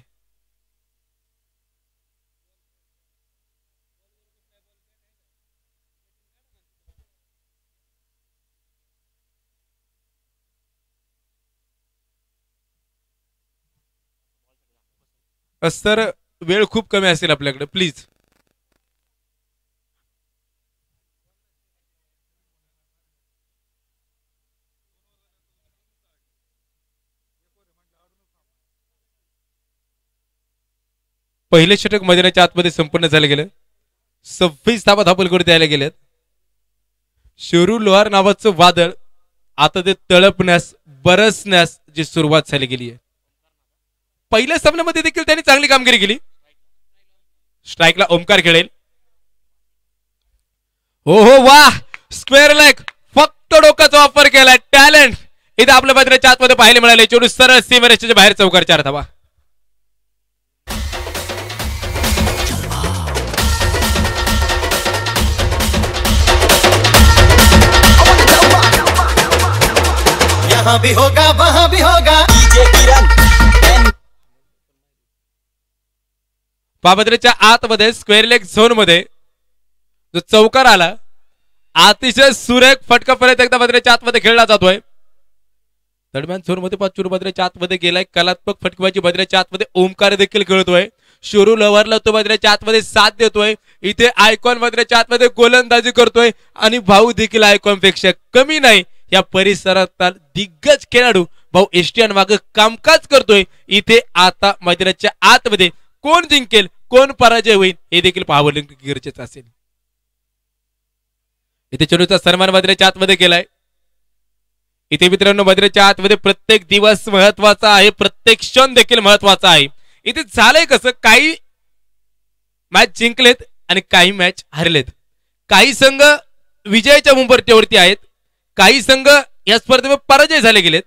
तर वेळ खूप कमी असेल आपल्याकडे प्लीज. पहिले षटक मैदानाच्या आतमध्ये संपन्न झाले गेलं. 26 धावा धावफलकावरती द्यायला गेलेत. शेरू लोहार नावाचं वादळ आता ते तळपण्यास बरसण्यास जी सुरुवात झाली गेली आहे. पहिल्या सामन्यामध्ये देखील त्यांनी चांगली कामगिरी केली. स्ट्राईकला ओमकार खेळेल. हो हो वाह स्क्वेअर लेग फक्त डोक्याचा वापर केलाय. टॅलेंट इथे आपल्या मैदानाच्या आतमध्ये पाहायला मिळाले. चेंडू सरळ सीमारेषेच्या बाहेर चौकार 4 धावा. यहाँ भी होगा वहाँ भी होगा. डीजे किरण पाबद्रेच्या आतमध्ये स्क्वेअर लेग झोन मध्ये जो चौकार आला अतिशय सुरेख फटका परत एकदा बद्रेच्या आतमध्ये खेळला जातोय. दरम्यान झोन मध्ये पाचूर बद्रेच्या आतमध्ये गेलाय. कलात्मक फटकेबाजी बद्रेच्या आतमध्ये ओमकार देखील खेळतोय. शेरू लोहारला तो बद्रेच्या आतमध्ये साथ देतोय. इथे आयकॉन बद्रेच्या आतमध्ये गोलंदाजी करतोय आणि भाऊ देखील आयकॉन पेक्षा कमी नाही. या परिसरात दिग्गज खेळाडू भाऊ एसटीएन माग कामकाज करतोय. इथे आता मैदानाच्या आतमध्ये कोण जिंकेल कोण पराजय होईल हे देखील पाहावं गरजेचं असेल. इथे चेंडूचा सन्मान मैदानाच्या आतमध्ये केलाय. इथे मित्रांनो मैदानाच्या आतमध्ये प्रत्येक दिवस महत्वाचा आहे, प्रत्येक क्षण देखील महत्वाचा आहे. इथे झालंय कसं, काही मॅच जिंकलेत आणि काही मॅच हरलेत. काही संघ विजयाच्या मुंबरट्यावरती आहेत, काही संघ या स्पर्धेमध्ये पराजय झाले गेलेत.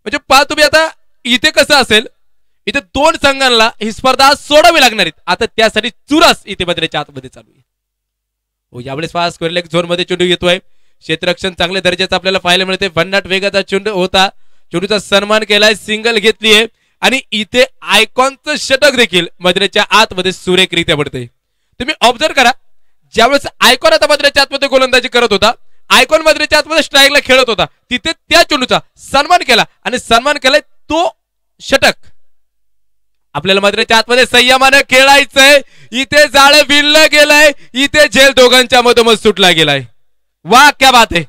म्हणजे पहा तुम्ही आता इथे कसं असेल, इथे दोन संघांना ही स्पर्धा सोडावी लागणार आहेत. आता त्यासाठी चुरस इथे मैदानाच्या आतमध्ये चालू आहे. हो यावेळेस फास्ट स्क्वेअर झोन मध्ये चेंडू येतोय. क्षेत्ररक्षण चांगल्या दर्जाचं आपल्याला पाहायला मिळते. भन्नाट वेगाचा चेंडू होता, चेंडूचा सन्मान केलाय, सिंगल घेतली आहे आणि इथे आयकॉनचं षटक देखील मैदानाच्या आतमध्ये सुरेखरित्या पडतंय. तुम्ही ऑब्झर्व करा, ज्यावेळेस आयकॉन आता मैदानाच्या आतमध्ये गोलंदाजी करत होता, आयकॉन मैदानाच्या आतमध्ये स्ट्राईकला खेळत होता, तिथे त्या चेंडूचा सन्मान केला आणि सन्मान केलाय तो षटक. आपल्याला मैदानाच्या आतमध्ये संयमानं खेळायचंय. इथे जाळं विणलं गेलंय, इथे झेल दोघांच्या मधोमध सुटला गेलाय. वाह क्या बात आहे.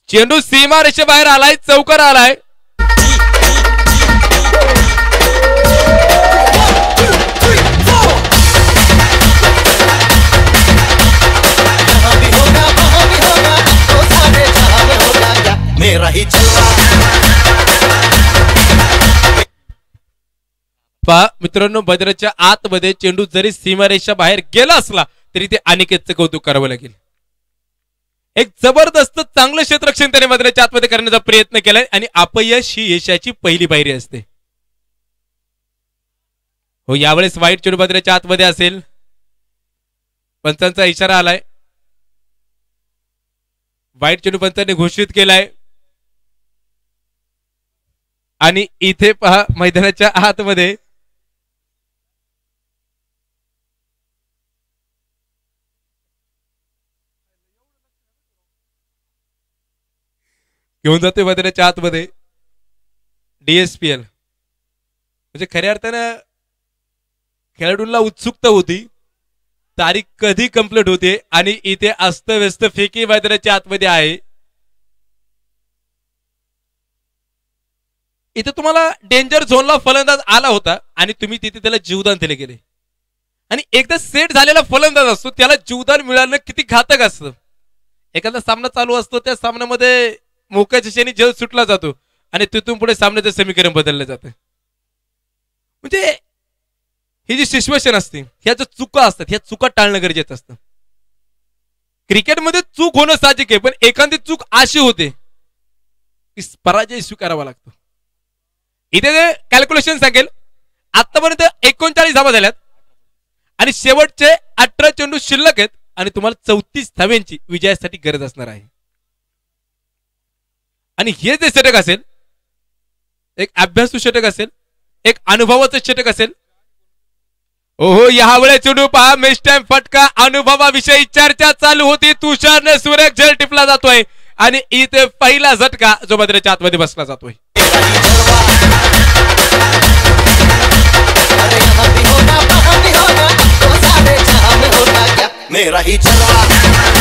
चेंडू सीमा रेषेबाहेर आलाय, चौकार आलाय. मेरा ही चलवा. पहा मित्रांनो, मैदानाच्या आतमध्ये चेंडू जरी सीमारेषा बाहेर गेला असला तरी ते अनिकेतचं कौतुक करावं लागेल. एक जबरदस्त चांगलं क्षेत्ररक्षण त्याने मैदानाच्या आतमध्ये करण्याचा प्रयत्न केलाय आणि अपयश ही यशाची पहिली पायरी असते. हो यावेळेस वाईट चेंडू मैदानाच्या आतमध्ये असेल, पंचांचा इशारा आलाय. वाईट चेंडू पंचांनी घोषित केलाय आणि इथे पहा मैदानाच्या आतमध्ये घेऊन जाते मैदानाच्या आतमध्ये डीएसपीएल. म्हणजे खऱ्या अर्थानं खेळाडूंना उत्सुकता होती, तारीख कधी कंप्लीट होते आणि इथे अस्तव्यस्त फेकी मैदानाच्या आतमध्ये आहे. इथे तुम्हाला डेंजर झोनला फलंदाज आला होता आणि तुम्ही तिथे त्याला जीवदान दिले गेले. आणि एकदा सेट झालेला फलंदाज असतो त्याला जीवदान मिळालं किती घातक असतं. एखादा सामना चालू असतो, त्या सामन्यामध्ये मोक्याच्या शेणी जल सुटला जातो आणि तिथून पुढे सामन्याचं समीकरण बदललं जातं. म्हणजे ही जी सिच्युएशन असते, ह्या ज्या चुका असतात, ह्या चुका टाळणं गरजेचं असतं. क्रिकेटमध्ये चूक होणं साहजिक आहे, पण एखादी चूक अशी होते की पराजय स्वीकारावा लागतो. इथे जे कॅल्क्युलेशन सांगेल, आतापर्यंत 39 धावा झाल्यात आणि शेवटचे 18 चेंडू शिल्लक आहेत आणि तुम्हाला 34 धाव्यांची विजयासाठी गरज असणार आहे. आणि हे जे षटक असेल, एक अभ्यासू षटक असेल, एक अनुभवाचं षटक असेल. ओहो यावेळेस चेंडू पहा, मिस टाइम फटका, अनुभवाविषयी चर्चा चालू होती. तुषारने सुरेख झेल टिपला जातोय आणि इथे पहिला झटका जो मैदानाच्या आतमध्ये बसला जातोय. मेरा ही चलवा.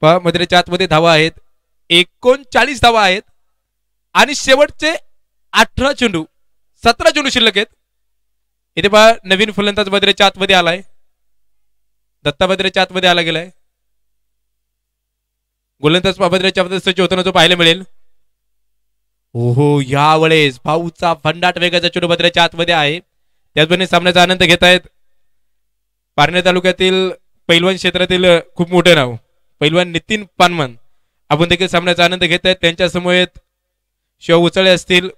मैदानाच्या आतमध्ये धावा आहेत, 39 धावा आहेत आणि शेवटचे 18 चेंडू, 17 चेंडू शिल्लक आहेत. इथे पहा नवीन फलंदाज मैदानाच्या आतमध्ये आलाय, दत्ता मैदानाच्या आतमध्ये आला गेलाय. गोलंदाज मैदानाच्या आतमध्ये सज्ज होताना जो पाहायला मिळेल. ओहो यावेळेस भाऊचा भन्नाट वेगाचा चेंडू मैदानाच्या आतमध्ये आहे. त्याचबरोबर सामन्याचा आनंद घेत आहेत पारनेर तालुक्यातील पैलवान क्षेत्रातील खूप मोठे नाव पैलवान नितीन पानमन. आपण देखील सामन्याचा आनंद घेत आहेत. त्यांच्या समोर शिव उचळे असतील,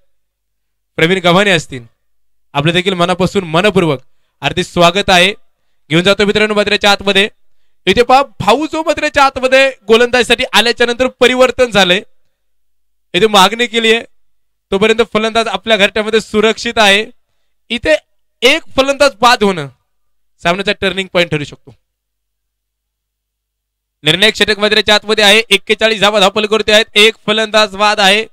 प्रवीण गव्हाणे असतील आपलं देखील मनापासून मनपूर्वक हार्दिक स्वागत आहे. घेऊन जातो मित्रांनो बद्रेच्या आतमध्ये. इथे पहा भाऊ जो बद्रेच्या आतमध्ये गोलंदाजीसाठी आल्याच्या नंतर परिवर्तन झालंय. इथे मागणी केली आहे तोपर्यंत फलंदाज आपल्या घरट्यामध्ये सुरक्षित आहे. इथे एक फलंदाज बाद होणं सामन्याचा टर्निंग पॉइंट ठरू शकतो. निर्णायक षटक बद्रेच्या आतमध्ये आहे. 41 धावा धापल करते आहेत. एक फलंदाज बाद आहे.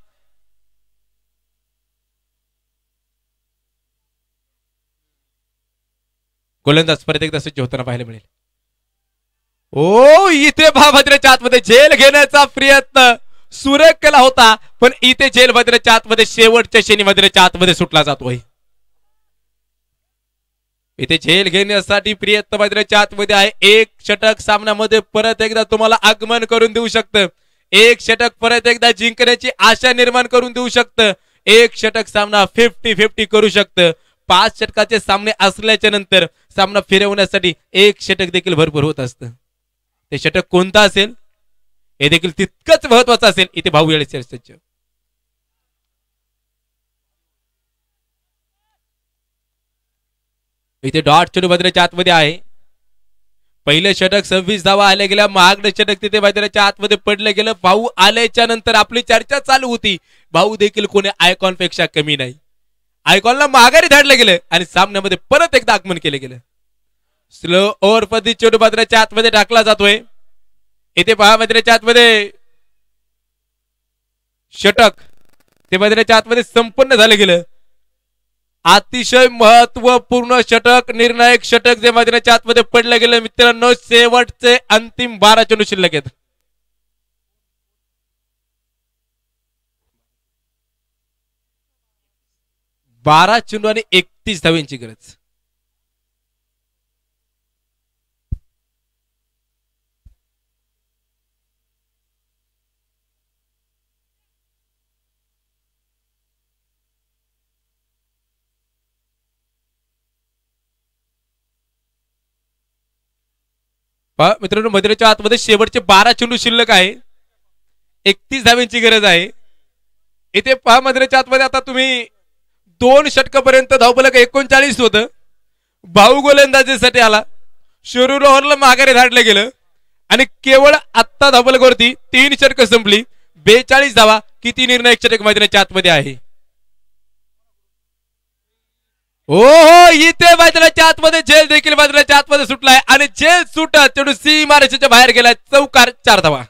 गोलंदाज परत एकदा सज्ज होताना पाहायला मिळेल. ओ इथे भद्रेच्या आतमध्ये झेल घेण्याचा प्रयत्न सुरेख केला होता पण इथे झेल भद्रेच्या आतमध्ये शेवटच्या शनी भद्रेच्या आतमध्ये सुटला जातोय. इथे झेल घेण्यासाठी प्रयत्न भद्रेच्या आतमध्ये आहे. एक षटक सामन्यामध्ये परत एकदा तुम्हाला आगमन करून देऊ शकतं. एक षटक परत एकदा जिंकण्याची आशा निर्माण करून देऊ शकतं. एक षटक सामना 50-50 करू शकतं. 5 षटकाचे सामने असल्याच्या नंतर सामना फिरवण्यासाठी एक षटक देखील भरपूर होत असतं. ते षटक कोणता असेल हे देखील तितकंच महत्वाचं असेल. इथे भाऊ वेळेस सज्ज. इथे डॉट चेंडू भद्रेच्या आतमध्ये आहे. पहिलं षटक 26 धावा आल्या गेल्या. महागडं षटक तिथे भद्रेच्या आतमध्ये पडलं गेलं. भाऊ आल्याच्या नंतर आपली चर्चा चालू होती. भाऊ देखील कोणी आयकॉन पेक्षा कमी नाही. आयकॉनला माघारी धाडलं गेलं आणि सामन्यामध्ये परत एकदा आगमन केलं गेलं. स्लो ओव्हर पद्धती चेंडू भद्रेच्या आतमध्ये टाकला जातोय. इथे पहा भद्रेच्या आतमध्ये षटक ते भद्रेच्या आतमध्ये संपन्न झालं गेलं. अतिशय महत्वपूर्ण षटक निर्णायक षटक जे भद्रेच्या आतमध्ये पडलं गेलं. मित्रांनो शेवटचे अंतिम 12 चेंडू शिल्लक आहेत. बारा चेंडू आणि 31 धावांची गरज. मित्रांनो भद्रेच्या आतमध्ये शेवटचे 12 चेंडू शिल्लक आहे. 31 धावांची गरज आहे. इथे पहा भद्रेच्या आतमध्ये आता तुम्ही 2 षटकापर्यंत धावफलक 39 होतं. भाऊ गोलंदाजीसाठी आला. शिरूर ओव्हरला माघारी धाडलं गेलं आणि केवळ आत्ता धावफलकावरती 3 षटकं संपली. 42 धावा किती निर्णायक षटक भद्रेच्या आतमध्ये आहे. हो इथे भद्रेच्या आतमध्ये झेल देखील भद्रेच्या आतमध्ये सुटलाय आणि झेल सुटत चेंडू सीमारेषेच्या बाहेर गेलाय. चौकार 4 धावा.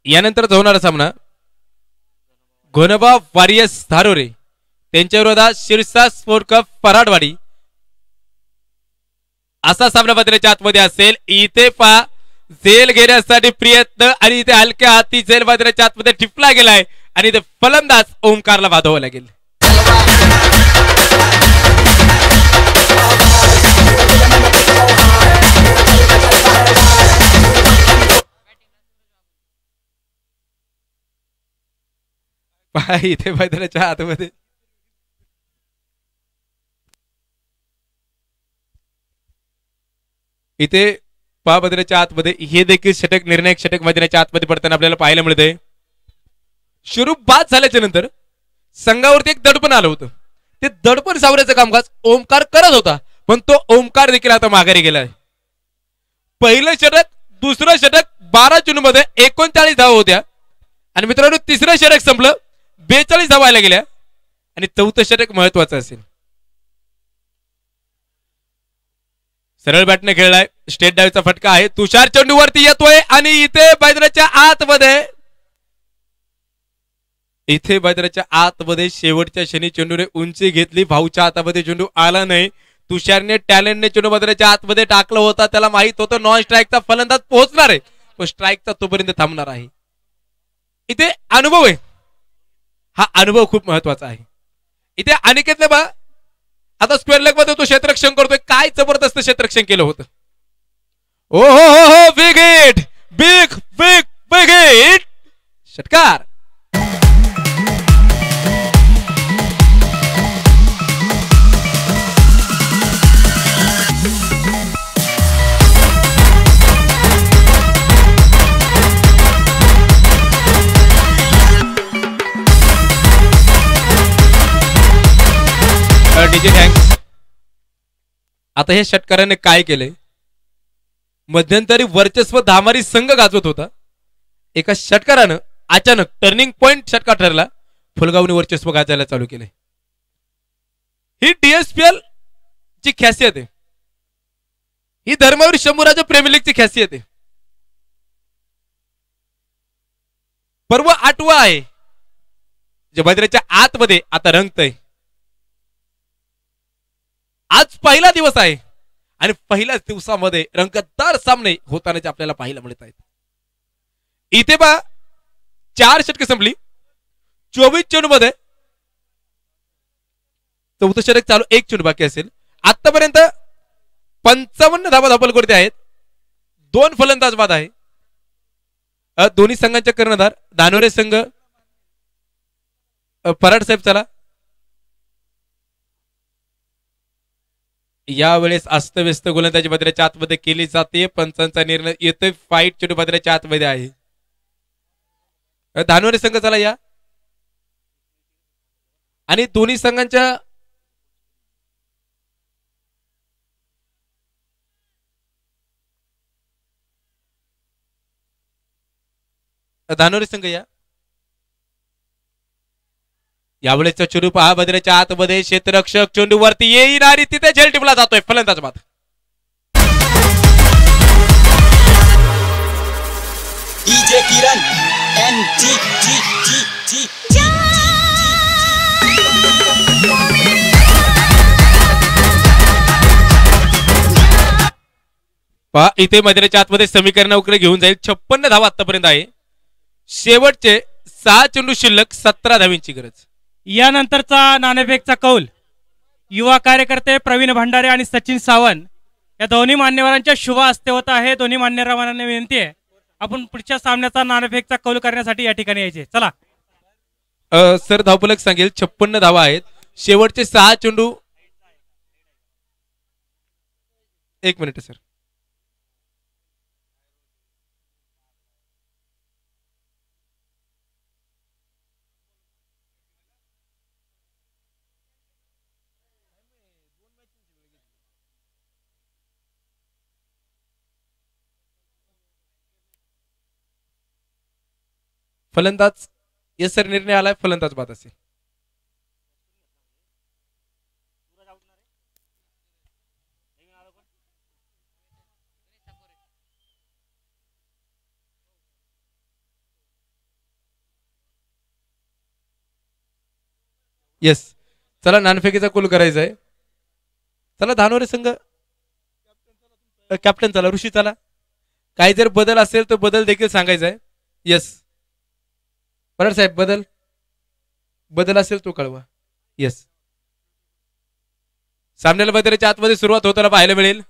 यानंतर होणारा सामना घोनबा वारियर्स धारोरे त्यांच्या विरोधात शिरसा स्पोर्ट कप पराडवाडी असा सामना भद्रेच्या आतमध्ये असेल. इथे पहा झेल घेण्यासाठी प्रयत्न आणि इथे हलक्या हाती झेल भद्रेच्या आतमध्ये टिपला गेलाय आणि इथे फलंदाज ओमकारला वाधवावं लागेल. पहा इथे भद्रेच्या आतमध्ये इथे पहा भद्रेच्या आतमध्ये हे देखील षटक निर्णायक षटक भद्रेच्या आतमध्ये पडताना आपल्याला पाहायला मिळतंय. शुरू बाद झाल्याच्या नंतर संघावरती एक दडपण आलं होतं. ते दडपण सावरायचं कामकाज ओमकार करत होता पण तो ओमकार देखील आता माघारी गेलाय. पहिलं षटक दुसरं षटक 12 चेंडूमध्ये 39 धावा होत्या आणि मित्रांनो तिसरं षटक संपलं 42 धावा आल्या गेल्या आणि चौथं षटक महत्वाचं असेल. सरळ बॅटने खेळलाय. स्टेट डायचा फटका आहे. तुषार चेंडूवरती येतोय आणि इथे भद्रेच्या आतमध्ये शेवटच्या शनी चेंडूने उंची घेतली. भाऊच्या हातामध्ये चेंडू आला नाही. तुषारने टॅलेंटने चेंडू भद्रेच्या आतमध्ये टाकलं होता. त्याला माहित होतं नॉन स्ट्राईकचा फलंदाज पोहोचणार आहे पण स्ट्राईकचा तोपर्यंत थांबणार आहे. इथे अनुभव आहे. हा अनुभव खूप महत्वाचा आहे. इथे अनिकेतने बा आता स्क्वेअर लेग मध्ये तो क्षेत्ररक्षण करतोय. काय जबरदस्त क्षेत्ररक्षण केलं होतं. ओ हो हो हो big hit big big big hit षटकार. DJ thanks. आता हे षटकाराने काय केलंय, मध्यंतरी वर्चस्व धामारी संघ गाजवत होता, एका षटकारानं अचानक टर्निंग पॉइंट षटकार ठरला, फुलगावने वर्चस्व गाजायला चालू केले. ही DSPL ची खासियत आहे, ही धर्मवीर शंभूराजा प्रीमियर लीगची खासियत आहे. पर्व 8वा आहे जे भद्रेच्या आतमध्ये आता रंगतय. आज पहिला दिवस आहे आणि पहिल्याच दिवसामध्ये रंगतदार सामने होताना आपल्याला पाहायला मिळत आहेत. इथे बा 4 षटके संपली, 24 चेंडू मध्ये 4थं षटक चालू, 1 चेंडू बाकी असेल. आतापर्यंत 55 धावा धापलकोरते आहेत, 2 फलंदाज बाद आहे. दोन्ही संघांचे कर्णधार दानोरे संघ पराड साहेब चला. यावेळेस अस्तव्यस्त गोलंदाजी भद्राच्या आतमध्ये केली जाते, पंचांचा निर्णय येतोय, फाईट चेंडू भद्राच्या आतमध्ये आहे. दानोरे संघ चला या. आणि दोन्ही संघांच्या दानोरे संघ या. यावेळेचा चेंडू पहा भद्रेच्या आतमध्ये, क्षेत्ररक्षक चेंडू वरती येईल आणि तिथे झेल टिपला जातोय. फलंदाज बाद. डीजे किरण NG. पहा इथे भद्रेच्या आतमध्ये समीकरण उकडे घेऊन जाईल. 56 धावा आतापर्यंत आहे. शेवटचे 6 चेंडू शिल्लक, 17 धावींची गरज. यानंतरचा नाणेफेकचा कौल युवा कार्यकर्ते प्रवीण भंडारे आणि सचिन सावंत या दोन्ही मान्यवरांच्या शुभ हस्ते होत आहे. दोन्ही मान्यवरांना विनंती आहे आपण पुढच्या सामन्याचा नाणेफेकचा कौल करण्यासाठी या ठिकाणी यायचे. चला सर धावफलक सांगेल 56 धावा आहेत. शेवटचे 6 चेंडू. 1 मिनिट सर. फलंदाज येस सर, निर्णय आलाय, फलंदाज बाद असेल. येस चला नाणफेकीचा कूल करायचा आहे. चला धानोरे संघ कॅप्टन चला, ऋषी चला. काही जर बदल असेल तर बदल देखील सांगायचा आहे. येस पराड साहेब बदल असेल तो कळवा. येस सामन्याला भद्रेच्या आतमध्ये सुरुवात होताना पाहायला मिळेल.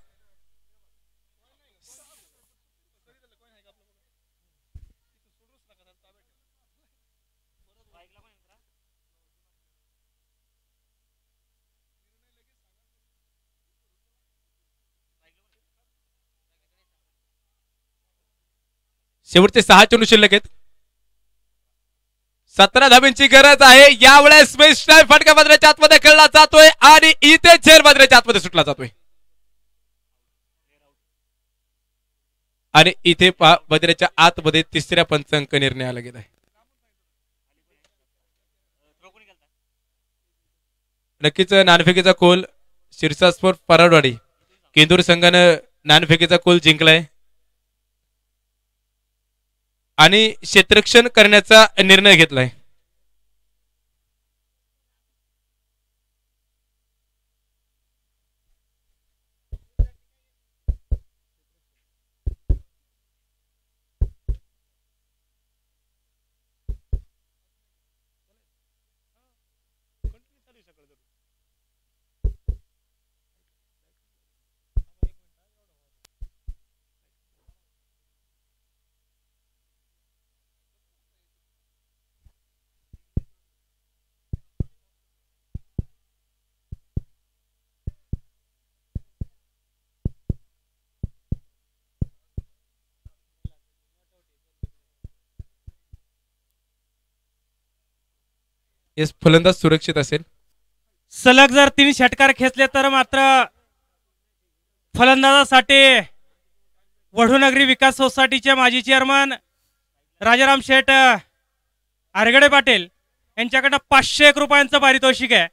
शेवटचे 6 चेंडू शिल्लक आहेत. 17 धाब्यांची गरज आहे. यावेळेस फटका भद्रेच्या आतमध्ये खेळला जातोय आणि इथे झेल भद्रेच्या आतमध्ये सुटला जातोय. आणि इथे भद्रेच्या आतमध्ये 3ऱ्या पंचांक निर्णय आला गेला आहे. नक्कीच नाणफेकीचा कोल शिरसास्फोट पराडवाडी केंदूर संघानं नाणफेकीचा कोल जिंकलाय आणि क्षेत्ररक्षण करण्याचा निर्णय घेतलाय. येस फलंदाज सुरक्षित असेल. सलग जर 3 षटकार खेचले तर मात्र फलंदाजासाठी वढूनगरी विकास सोसायटीचे माजी चेअरमन राजाराम शेठ आरगडे पाटील यांच्याकडनं 501 रुपयांचं पारितोषिक आहे.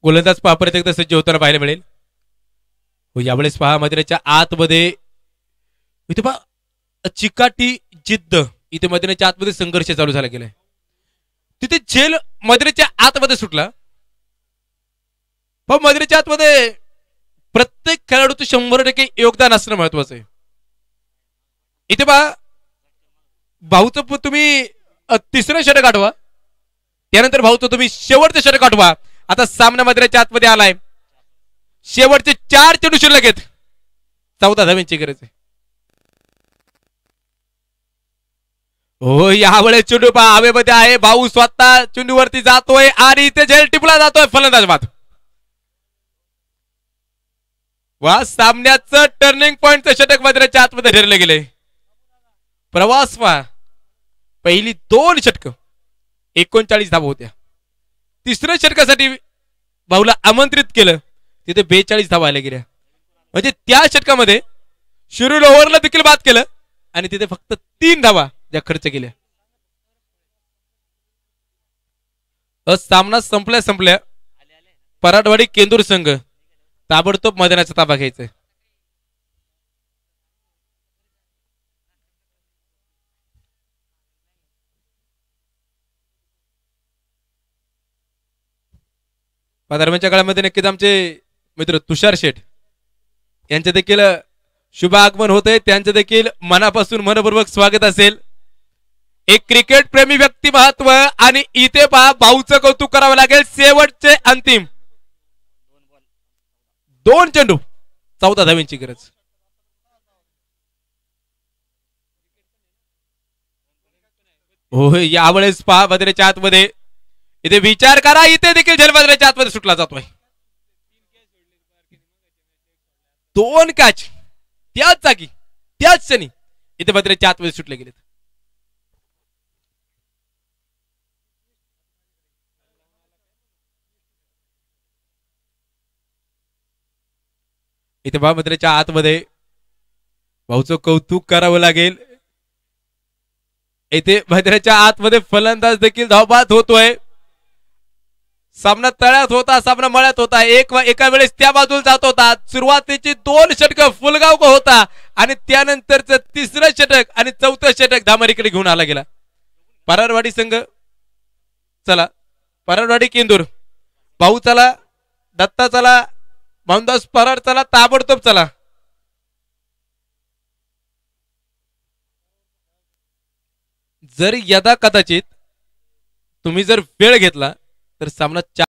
गोलंदाज पहा परत एकदा सज्ज होताना पाहायला मिळेल. यावेळेस पहा मैदानाच्या आतमध्ये इथे पहा चिकाटी जिद्द, इथे मैदानाच्या आतमध्ये संघर्ष चालू झाला गेलाय. तिथे झेल मैदानाच्या आतमध्ये सुटला. पण मैदानाच्या आतमध्ये प्रत्येक खेळाडूचं 100% योगदान असणं महत्वाचं आहे. इथे पहा भाऊचं तुम्ही तिसरं षटक आठवा, त्यानंतर भाऊचं तुम्ही शेवटचं षटक आठवा. आता सामना मैदानाच्या आतमध्ये आलाय. शेवटचे 4 चेंडू शिल्लक आहेत. 14 धावांची गरज आहे. हो यावेळेस चेंडू पहा हवेमध्ये आहे. भाऊ स्वतः चेंडूवरती जातोय आणि इथे झेल टिपला जातोय. फलंदाज बाद. वा सामन्याचं टर्निंग पॉइंटचं षटक मैदानाच्या आतमध्ये ठरले गेले. प्रवास पहा पहिली 2 षटक 39 धावा होत्या. तिसऱ्या षटकासाठी भाऊला आमंत्रित केलं, तिथे 42 धावा आल्या गेल्या. म्हणजे त्या षटकामध्ये शिरूर ओव्हरला देखील बाद केलं आणि तिथे फक्त 3 धावा ज्या खर्च केल्या. सामना संपल्या पराडवाडी केंदूर संघ ताबडतोब मैदानाचा ताबा घ्यायचा. दरम्यानच्या काळामध्ये नक्कीच आमचे मित्र तुषार शेठ यांचे देखील शुभ आगमन होते. त्यांचे देखील मनापासून मनपूर्वक स्वागत असेल. एक क्रिकेट प्रेमी व्यक्ती महत्व आणि इथे पहा भाऊचं कौतुक करावं लागेल. शेवटचे अंतिम 2 चेंडू 14 धावांची गरज. हो यावेळेस पहा मैदानाच्या आतमध्ये इथे विचार करा. इथे देखील झेल मैदानाच्या आतमध्ये सुटला जातोय. 2 कॅच त्याच जागी त्याच क्षणी इथे मैदानाच्या आतमध्ये सुटले गेलेत. इथे पहा मैदानाच्या आतमध्ये भाऊचं कौतुक करावं लागेल. इथे मैदानाच्या आतमध्ये फलंदाज देखील धावबाद होतोय. सामना तळ्यात होता, सामना मळ्यात होता. एका वेळेस त्या बाजूला जात होता. सुरुवातीची 2 षटक फुलगाव होता आणि त्यानंतरच तिसरं षटक आणि 4थं षटक धामारीकडे घेऊन आला गेला. परारवाडी संघ चला, परारवाडी केंदूर भाऊ चला, दत्ता चला, मोहनदास परार चला, ताबडतोब चला. जर यदा कदाचित तुम्ही जर वेळ घेतला तर सामना